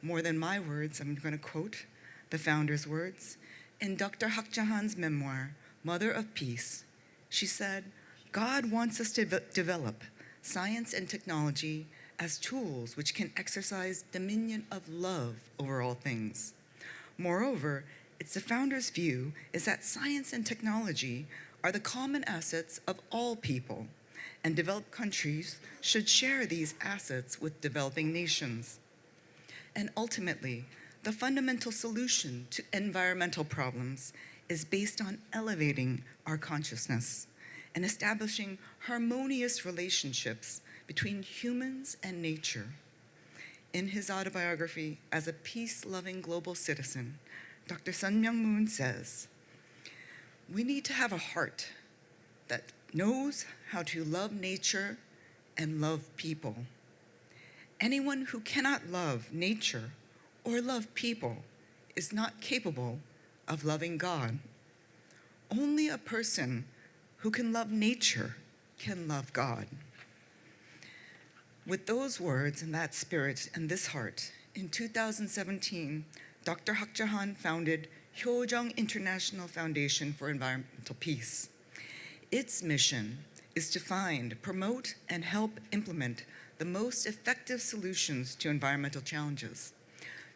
More than my words, I'm going to quote the founder's words. In Dr. Hak Ja Han's memoir, Mother of Peace, she said, God wants us to develop science and technology as tools which can exercise dominion of love over all things. Moreover, it's the founder's view is that science and technology are the common assets of all people, and developed countries should share these assets with developing nations. And ultimately, the fundamental solution to environmental problems is based on elevating our consciousness and establishing harmonious relationships between humans and nature. In his autobiography, As a Peace-Loving Global Citizen, Dr. Myung Moon says, we need to have a heart that knows how to love nature and love people. Anyone who cannot love nature or love people is not capable of loving God. Only a person who can love nature can love God. With those words and that spirit and this heart, in 2017, Dr. Hak Ja Han founded Hyojeong International Foundation for Environmental Peace. Its mission is to find, promote, and help implement the most effective solutions to environmental challenges.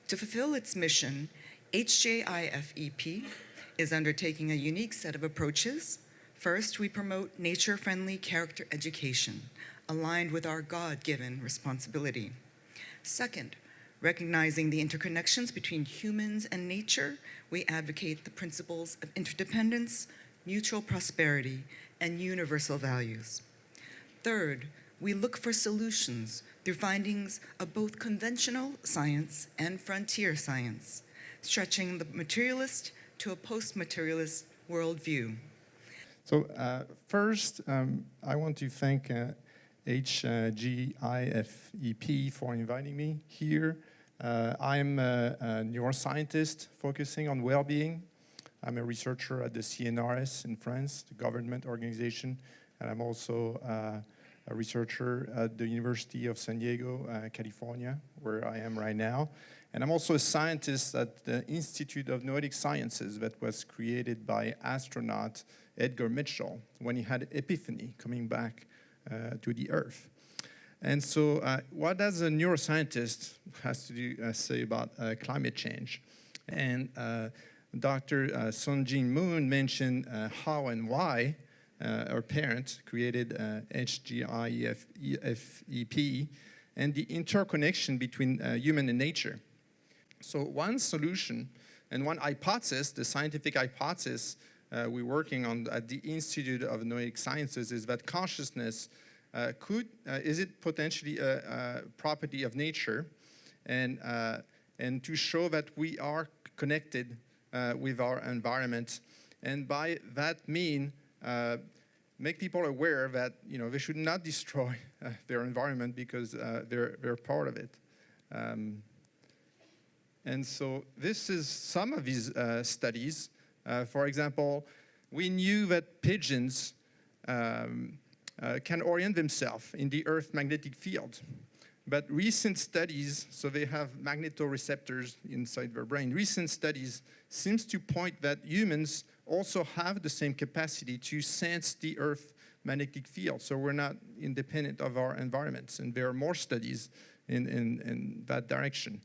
To fulfill its mission, HJIFEP is undertaking a unique set of approaches. First, we promote nature-friendly character education, aligned with our God-given responsibility. Second, recognizing the interconnections between humans and nature, we advocate the principles of interdependence, mutual prosperity, and universal values. Third, we look for solutions through findings of both conventional science and frontier science, stretching the materialist to a post-materialist worldview. So first, I want to thank HJIFEP for inviting me here. I'm a neuroscientist focusing on well-being. I'm a researcher at the CNRS in France, the government organization, and I'm also a researcher at the University of San Diego, California, where I am right now. And I'm also a scientist at the Institute of Noetic Sciences that was created by astronaut Edgar Mitchell when he had epiphany coming back to the Earth. And so what does a neuroscientist has to do, say about climate change? And Dr. Jin Moon mentioned how and why our parent created HJIFEP and the interconnection between human and nature. So one solution and one hypothesis, the scientific hypothesis we're working on at the Institute of Noetic Sciences is that consciousness is it potentially a property of nature, and to show that we are connected with our environment, and by that mean make people aware that they should not destroy their environment because they're part of it. And so this is some of these studies. For example, we knew that pigeons can orient themselves in the Earth's magnetic field. But recent studies, so they have magnetoreceptors inside their brain, recent studies seems to point that humans also have the same capacity to sense the Earth's magnetic field. So we're not independent of our environments, and there are more studies in that direction.